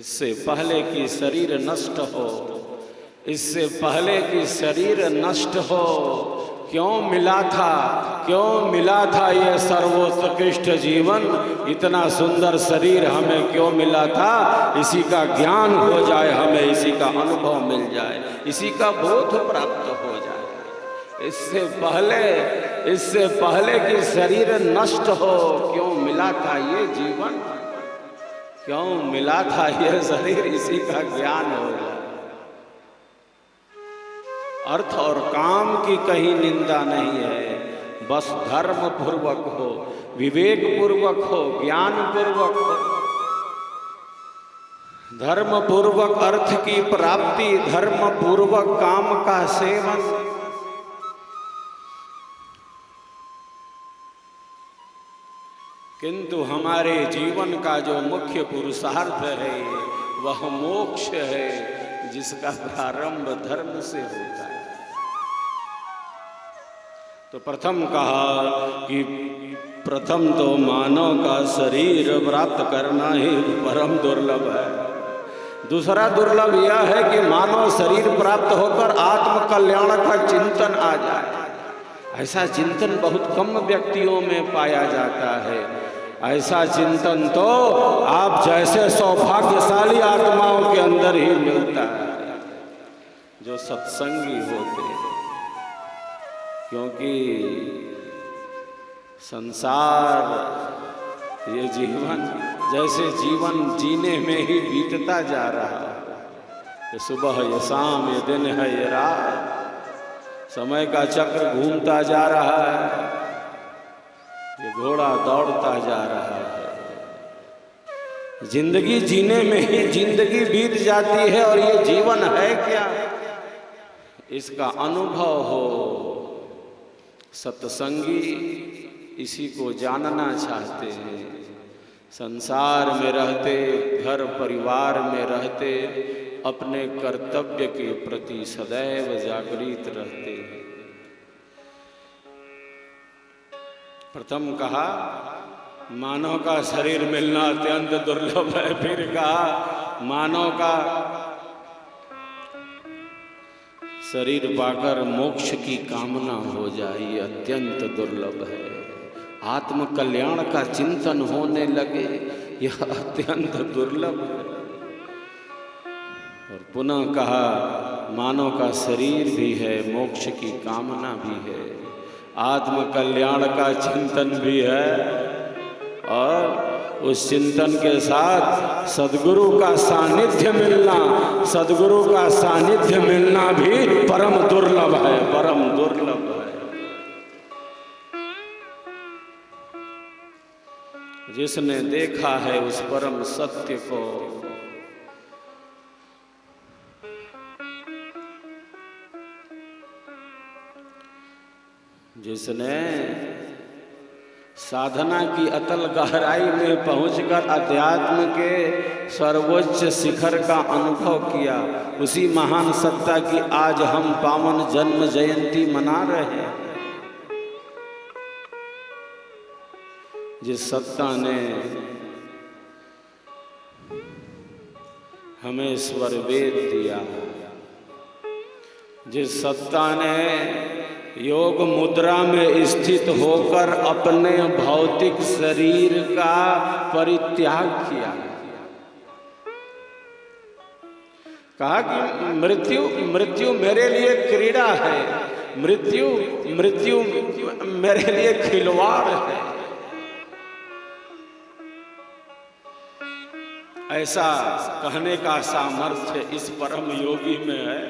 इससे पहले कि शरीर नष्ट हो, इससे पहले कि शरीर नष्ट हो, क्यों मिला था ये सर्वोत्कृष्ट जीवन, इतना सुंदर शरीर हमें क्यों मिला था? इसी का ज्ञान हो जाए, हमें इसी का अनुभव मिल जाए, इसी का बोध प्राप्त हो जाए। इससे पहले कि शरीर नष्ट हो, क्यों मिला था ये जीवन, क्यों मिला था ये शरीर, इसी का ज्ञान हो जाए। अर्थ और काम की कहीं निंदा नहीं है, बस धर्म पूर्वक हो, विवेक पूर्वक हो, ज्ञान पूर्वक हो। धर्म पूर्वक अर्थ की प्राप्ति, धर्म पूर्वक काम का सेवन। किंतु हमारे जीवन का जो मुख्य पुरुषार्थ है वह मोक्ष है, जिसका प्रारंभ धर्म से होता है। तो प्रथम कहा कि प्रथम तो मानव का शरीर प्राप्त करना ही परम दुर्लभ है। दूसरा दुर्लभ यह है कि मानव शरीर प्राप्त होकर आत्म कल्याण का चिंतन आ जाए। ऐसा चिंतन बहुत कम व्यक्तियों में पाया जाता है। ऐसा चिंतन तो आप जैसे सौभाग्यशाली आत्माओं के अंदर ही मिलता है जो सत्संगी होते हैं। क्योंकि संसार, ये जीवन, जैसे जीवन जीने में ही बीतता जा रहा है, ये सुबह ये शाम, ये दिन है ये रात, समय का चक्र घूमता जा रहा है, ये घोड़ा दौड़ता जा रहा है। जिंदगी जीने में ही जिंदगी बीत जाती है और ये जीवन है क्या, इसका अनुभव हो। सत्संगी इसी को जानना चाहते हैं। संसार में रहते, घर परिवार में रहते, अपने कर्तव्य के प्रति सदैव जागृत रहते हैं। प्रथम कहा मानव का शरीर मिलना अत्यंत दुर्लभ है, फिर कहा मानव का शरीर पाकर मोक्ष की कामना हो जाए, ये अत्यंत दुर्लभ है। आत्म कल्याण का चिंतन होने लगे, यह अत्यंत दुर्लभ है। और पुनः कहा मानव का शरीर भी है, मोक्ष की कामना भी है, आत्म कल्याण का चिंतन भी है, और उस चिंतन के साथ सद्गुरु का सानिध्य मिलना, सद्गुरु का सानिध्य मिलना भी परम दुर्लभ है, परम दुर्लभ है। जिसने देखा है उस परम सत्य को, जिसने साधना की अतल गहराई में पहुंचकर अध्यात्म के सर्वोच्च शिखर का अनुभव किया, उसी महान सत्ता की आज हम पावन जन्म जयंती मना रहे हैं। जिस सत्ता ने हमें स्वर वेद दिया, जिस सत्ता ने योग मुद्रा में स्थित होकर अपने भौतिक शरीर का परित्याग किया, कहा कि मृत्यु मेरे लिए क्रीड़ा है, मृत्यु मेरे लिए खिलवाड़ है। ऐसा कहने का सामर्थ्य इस परम योगी में है।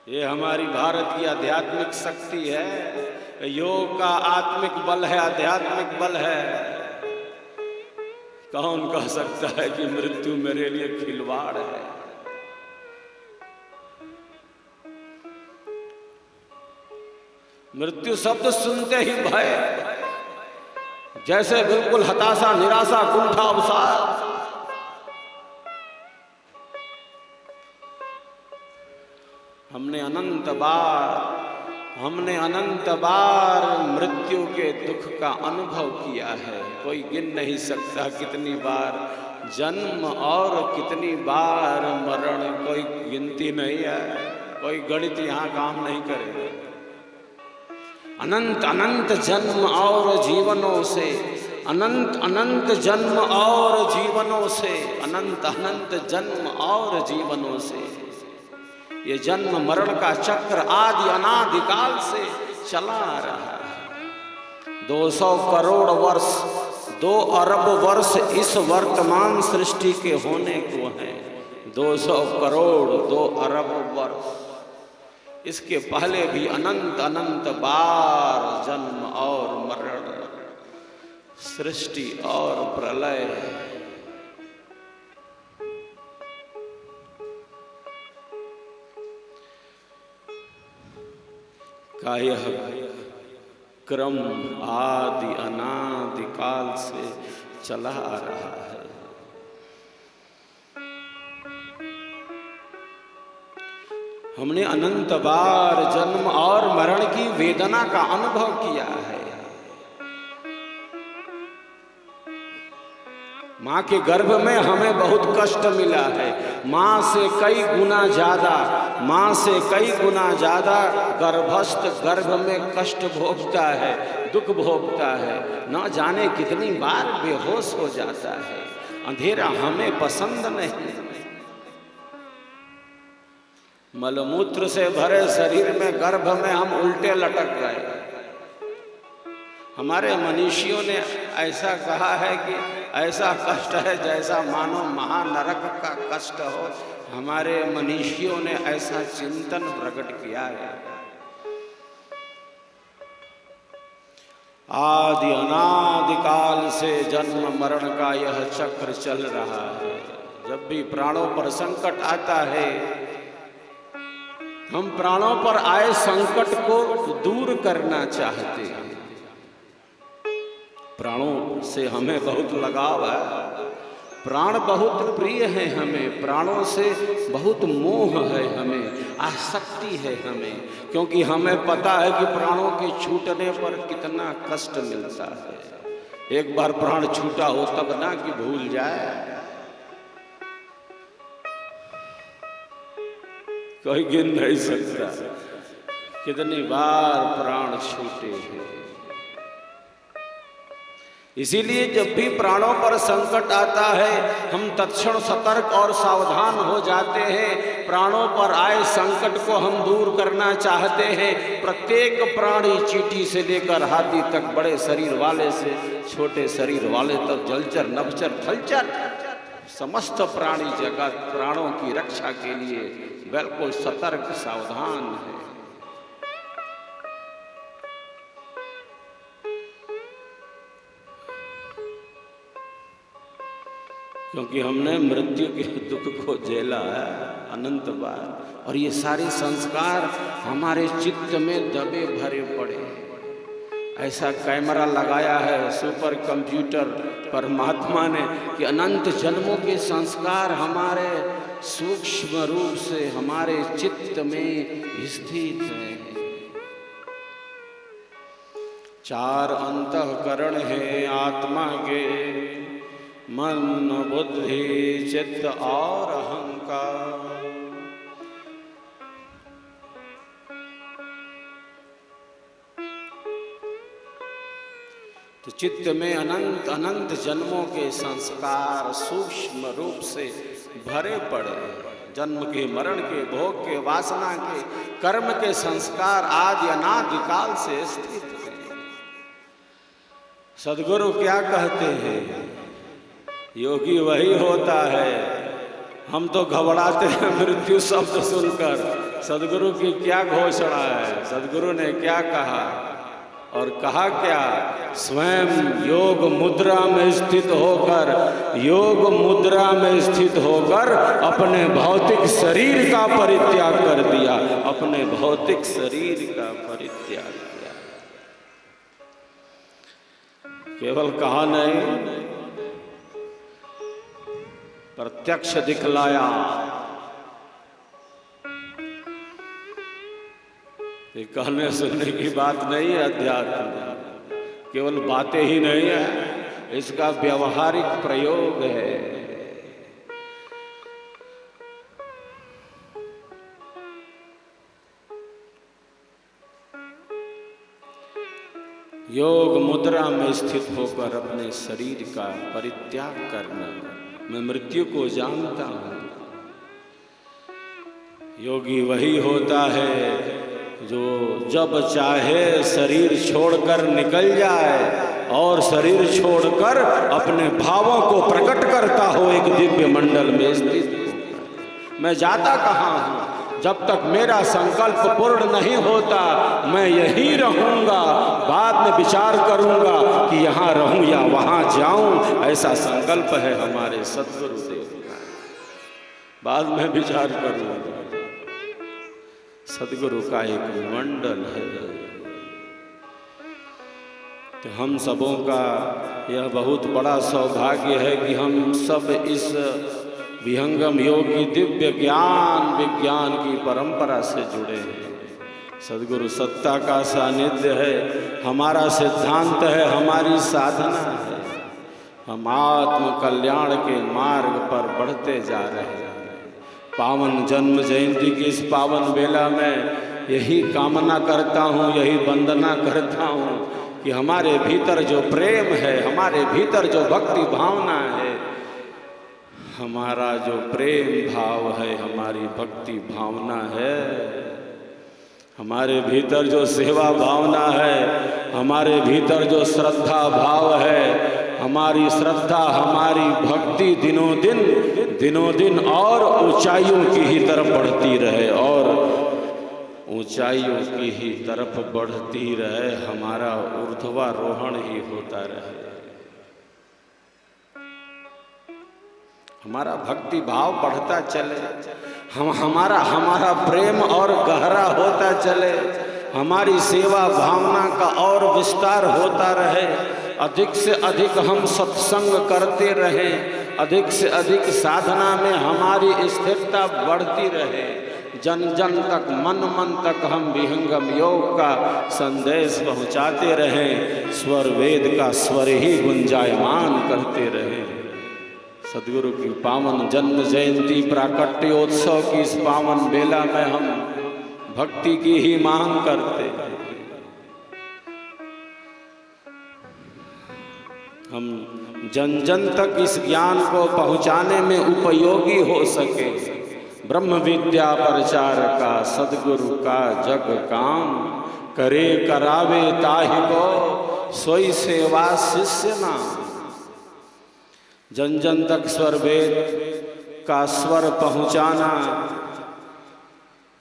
ये हमारी भारत की आध्यात्मिक शक्ति है। योग का आत्मिक बल है, आध्यात्मिक बल है। कौन कह सकता है कि मृत्यु मेरे लिए खिलवाड़ है? मृत्यु शब्द सुनते ही भय, जैसे बिल्कुल हताशा, निराशा, कुंठा, अवसाद। हमने अनंत बार मृत्यु के दुख का अनुभव किया है। कोई गिन नहीं सकता कितनी बार जन्म और कितनी बार मरण, कोई गिनती नहीं है, कोई गणित यहाँ काम नहीं करेगा। अनंत अनंत जन्म और जीवनों से, अनंत अनंत जन्म और जीवनों से, अनंत अनंत जन्म और जीवनों से ये जन्म मरण का चक्र आदि अनादिकाल से चला आ रहा है। 200 करोड़ वर्ष, 2 अरब वर्ष इस वर्तमान सृष्टि के होने को हैं। 200 करोड़ 2 अरब वर्ष, इसके पहले भी अनंत अनंत बार जन्म और मरण, सृष्टि और प्रलय। का यह क्रम आदि अनादि काल से चला आ रहा है। हमने अनंत बार जन्म और मरण की वेदना का अनुभव किया है। माँ के गर्भ में हमें बहुत कष्ट मिला है। माँ से कई गुना ज्यादा, माँ से कई गुना ज्यादा गर्भस्थ गर्भ में कष्ट भोगता है, दुख भोगता है, न जाने कितनी बार बेहोश हो जाता है। अंधेरा हमें पसंद नहीं। मलमूत्र से भरे शरीर में, गर्भ में हम उल्टे लटक गए। हमारे मनीषियों ने ऐसा कहा है कि ऐसा कष्ट है जैसा मानो महानरक का कष्ट हो। हमारे मनीषियों ने ऐसा चिंतन प्रकट किया है। आदि अनादि काल से जन्म मरण का यह चक्र चल रहा है। जब भी प्राणों पर संकट आता है, हम प्राणों पर आए संकट को दूर करना चाहते हैं। प्राणों से हमें बहुत लगाव है, प्राण बहुत प्रिय है हमें, प्राणों से बहुत मोह है हमें, आसक्ति है हमें, क्योंकि हमें पता है कि प्राणों के छूटने पर कितना कष्ट मिलता है। एक बार प्राण छूटा हो तब ना कि भूल जाए, कोई गिन नहीं सकता कितनी बार प्राण छूटे हैं। इसीलिए जब भी प्राणों पर संकट आता है, हम तत्क्षण सतर्क और सावधान हो जाते हैं। प्राणों पर आए संकट को हम दूर करना चाहते हैं। प्रत्येक प्राणी, चींटी से लेकर हाथी तक, बड़े शरीर वाले से छोटे शरीर वाले तक, जलचर नभचर थलचर, समस्त प्राणी जगत प्राणों की रक्षा के लिए बिल्कुल सतर्क सावधान है। क्योंकि हमने मृत्यु के दुख को झेला है अनंत बार, और ये सारे संस्कार हमारे चित्त में दबे भरे पड़े। ऐसा कैमरा लगाया है सुपर कंप्यूटर परमात्मा ने कि अनंत जन्मों के संस्कार हमारे सूक्ष्म रूप से हमारे चित्त में स्थित हैं। 4 अंतःकरण हैं आत्मा के, मन बुद्धि चित्त और अहंकार। तो चित्त में अनंत अनंत जन्मों के संस्कार सूक्ष्म रूप से भरे पड़े। जन्म के, मरण के, भोग के, वासना के, कर्म के संस्कार आदि अनादि काल से स्थित हैं। सद्गुरु क्या कहते हैं? योगी वही होता है। हम तो घबराते हैं मृत्यु शब्द सुनकर। सद्गुरु की क्या घोषणा है? सद्गुरु ने क्या कहा? और कहा क्या? स्वयं योग मुद्रा में स्थित होकर, योग मुद्रा में स्थित होकर अपने भौतिक शरीर का परित्याग कर दिया। अपने भौतिक शरीर का परित्याग किया। केवल कहा नहीं, प्रत्यक्ष दिखलाया। ये कहने सुनने की बात नहीं है अध्यात्म, केवल बातें ही नहीं है, इसका व्यवहारिक प्रयोग है। योग मुद्रा में स्थित होकर अपने शरीर का परित्याग करना। मैं मृत्यु को जानता हूँ। योगी वही होता है जो जब चाहे शरीर छोड़कर निकल जाए और शरीर छोड़कर अपने भावों को प्रकट करता हो एक दिव्य मंडल में स्थित हो। मैं जाता कहाँ हूँ? जब तक मेरा संकल्प पूर्ण नहीं होता मैं यहीं रहूँगा। बाद में विचार करूँगा कि यहाँ रहूँ या वहाँ जाऊँ। ऐसा संकल्प है हमारे सद्गुरुदेव का। बाद में विचार करूँगा। सद्गुरु का एक मंडल है। तो हम सबों का यह बहुत बड़ा सौभाग्य है कि हम सब इस विहंगम योग की दिव्य ज्ञान विज्ञान की परंपरा से जुड़े हैं। सद्गुरु सत्ता का सानिध्य है, हमारा सिद्धांत है, हमारी साधना है। हम आत्म कल्याण के मार्ग पर बढ़ते जा रहे हैं। पावन जन्म जयंती की इस पावन बेला में यही कामना करता हूँ, यही वंदना करता हूँ कि हमारे भीतर जो प्रेम है, हमारे भीतर जो भक्ति भावना है, हमारा जो प्रेम भाव है, हमारी भक्ति भावना है, हमारे भीतर जो सेवा भावना है, हमारे भीतर जो श्रद्धा भाव है, हमारी श्रद्धा हमारी भक्ति दिनों दिन और ऊंचाइयों की ही तरफ बढ़ती रहे और ऊंचाइयों की ही तरफ बढ़ती रहे। हमारा ऊर्ध्वारोहण ही होता रहे। हमारा भक्ति भाव बढ़ता चले, हमारा प्रेम और गहरा होता चले, हमारी सेवा भावना का और विस्तार होता रहे। अधिक से अधिक हम सत्संग करते रहें, अधिक से अधिक साधना में हमारी स्थिरता बढ़ती रहे। जन जन तक मन तक हम विहंगम योग का संदेश पहुँचाते रहें। स्वर वेद का स्वर ही गुंजायमान करते रहें। सद्गुरु की पावन जन्म जयंती प्राकट्योत्सव की इस पावन बेला में हम भक्ति की ही मांग करते हैं। हम जन जन तक इस ज्ञान को पहुँचाने में उपयोगी हो सके। ब्रह्म विद्या प्रचार का सद्गुरु का जग काम, करे करावे ताहि को सोई सेवा शिष्य नाम। जन जन तक स्वर वेद का स्वर पहुँचाना,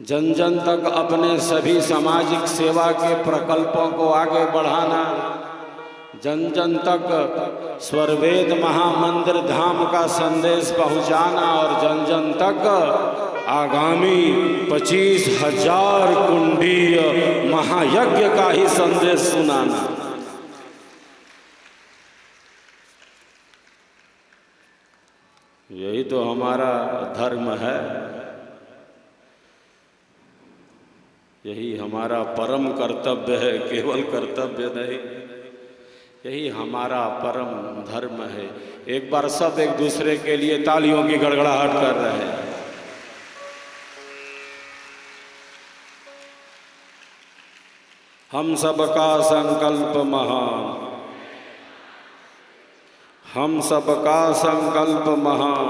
जन जन तक अपने सभी सामाजिक सेवा के प्रकल्पों को आगे बढ़ाना, जन जन तक स्वर वेद महामंदिर धाम का संदेश पहुँचाना और जन जन तक आगामी 25,000 कुंडीय महायज्ञ का ही संदेश सुनाना। यही तो हमारा धर्म है, यही हमारा परम कर्तव्य है, केवल कर्तव्य नहीं, यही हमारा परम धर्म है। एक बार सब एक दूसरे के लिए तालियों की गड़गड़ाहट कर रहे हैं। हम सबका संकल्प महान, हम सबका संकल्प महान,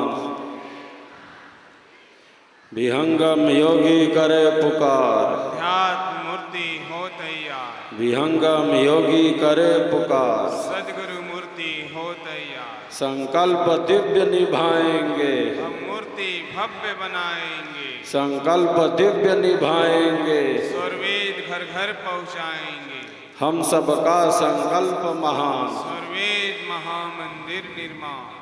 विहंगम योगी करे पुकार, अध्यात्म मूर्ति हो तैयार, विहंगम योगी करे पुकार, सद्गुरु मूर्ति हो तैयार। संकल्प दिव्य निभाएंगे, हम मूर्ति भव्य बनाएंगे, संकल्प दिव्य निभाएंगे, स्वर्वेद घर घर पहुँचाएंगे। हम सबका संकल्प महान, स्वर्वेद महामंदिर निर्माण।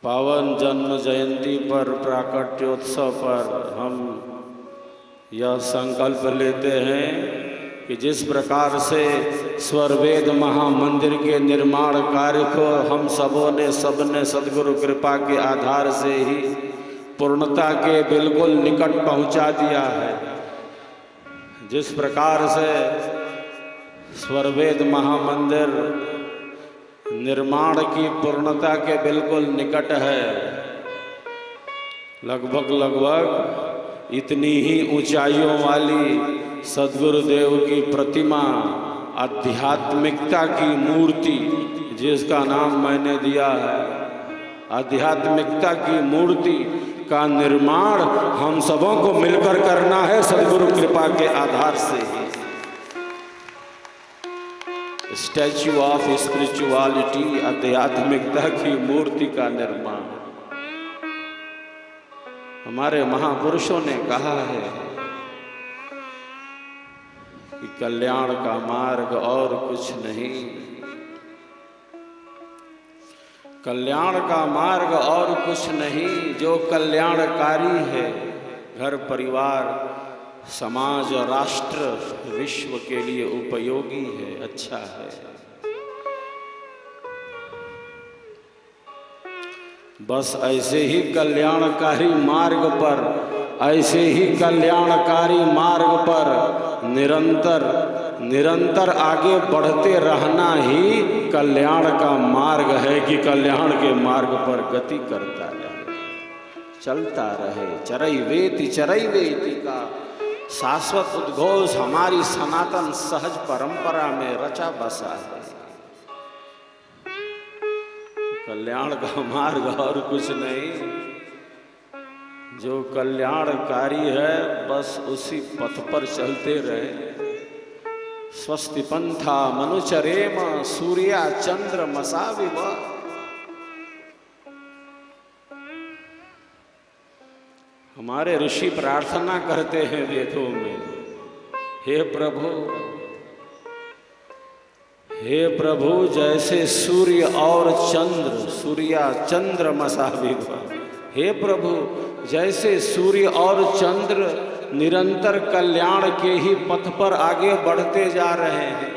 पावन जन्म जयंती पर प्राकट्योत्सव पर हम यह संकल्प लेते हैं कि जिस प्रकार से स्वरवेद महामंदिर के निर्माण कार्य को हम सबने सद्गुरु कृपा के आधार से ही पूर्णता के बिल्कुल निकट पहुंचा दिया है, जिस प्रकार से स्वरवेद महामंदिर निर्माण की पूर्णता के बिल्कुल निकट है, लगभग इतनी ही ऊंचाइयों वाली सद्गुरुदेव की प्रतिमा आध्यात्मिकता की मूर्ति, जिसका नाम मैंने दिया है आध्यात्मिकता की मूर्ति का निर्माण हम सबों को मिलकर करना है, सद्गुरु कृपा के आधार से ही। स्टैच्यू ऑफ स्पिरिचुअलिटी, आध्यात्मिकता की मूर्ति का निर्माण। हमारे महापुरुषों ने कहा है कि कल्याण का मार्ग और कुछ नहीं, कल्याण का मार्ग और कुछ नहीं, जो कल्याणकारी है घर परिवार समाज और राष्ट्र विश्व के लिए उपयोगी है, अच्छा है। बस ऐसे ही कल्याणकारी मार्ग पर, ऐसे ही कल्याणकारी मार्ग पर निरंतर आगे बढ़ते रहना ही कल्याण का मार्ग है कि कल्याण के मार्ग पर गति करता रहे, चलता रहे। चरैवेति का शाश्वत उद्घोष हमारी सनातन सहज परंपरा में रचा बसा है। कल्याण का मार्ग और कुछ नहीं, जो कल्याणकारी है बस उसी पथ पर चलते रहे। स्वस्ति पंथा मनुचरेम सूर्या चंद्र मसाविव। हमारे ऋषि प्रार्थना करते हैं वेदों में, हे प्रभु जैसे सूर्य और चंद्र, सूर्या चंद्र मसाविव। हे प्रभु जैसे सूर्य और चंद्र निरंतर कल्याण के ही पथ पर आगे बढ़ते जा रहे हैं,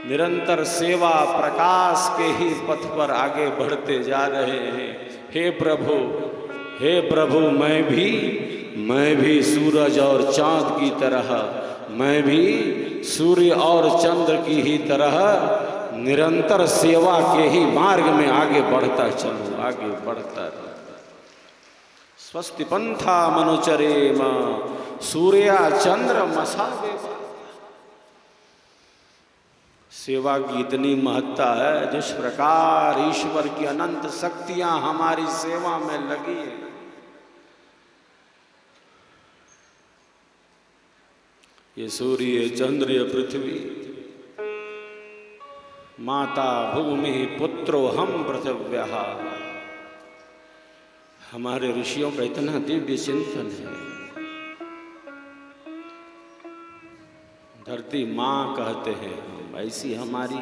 निरंतर सेवा प्रकाश के ही पथ पर आगे बढ़ते जा रहे हैं। हे प्रभु मैं भी सूरज और चांद की तरह, मैं भी सूर्य और चंद्र की ही तरह निरंतर सेवा के ही मार्ग में आगे बढ़ता चलूं, आगे बढ़ता रहूं। स्वस्ति पंथा मनुचरेम सूर्या चंद्र मसावे। सेवा की इतनी महत्ता है, जिस प्रकार ईश्वर की अनंत शक्तियां हमारी सेवा में लगी है। ये सूर्य चंद्र ये पृथ्वी, माता भूमि पुत्रो हम पृथिव्यः। हमारे ऋषियों का इतना दिव्य चिंतन है। धरती माँ कहते हैं हम, ऐसी हमारी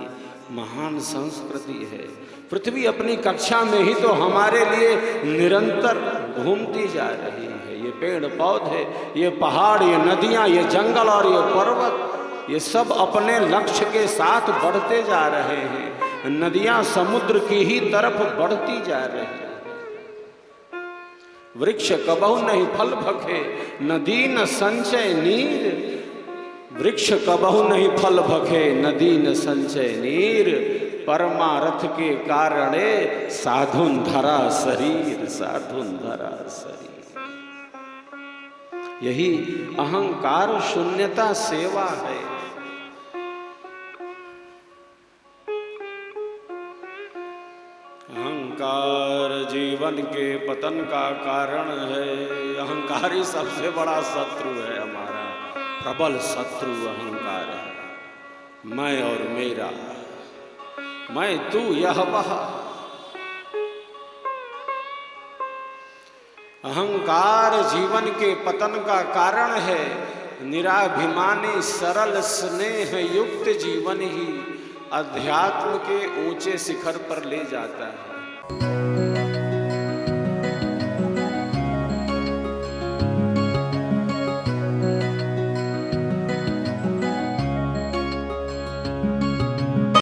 महान संस्कृति है। पृथ्वी अपनी कक्षा में ही तो हमारे लिए निरंतर घूमती जा रही है। ये पेड़ पौधे, ये पहाड़, ये नदियाँ, ये जंगल और ये पर्वत, ये सब अपने लक्ष्य के साथ बढ़ते जा रहे हैं। नदियाँ समुद्र की ही तरफ बढ़ती जा रही हैं। वृक्ष कबहु नहीं फल भखे, नदी न संचय नीर। वृक्ष कबहु नहीं फल भखे, नदी न संचय नीर। परमारथ के कारणे साधुन धरा शरीर, साधुन धरा शरीर। यही अहंकार शून्यता सेवा है। अहंकार जीवन के पतन का कारण है। अहंकार ही सबसे बड़ा शत्रु है हमारा, प्रबल शत्रु अहंकार है। मैं और मेरा, मैं तू यह वह। अहंकार जीवन के पतन का कारण है। निराभिमानी सरल स्नेह युक्त जीवन ही अध्यात्म के ऊंचे शिखर पर ले जाता है।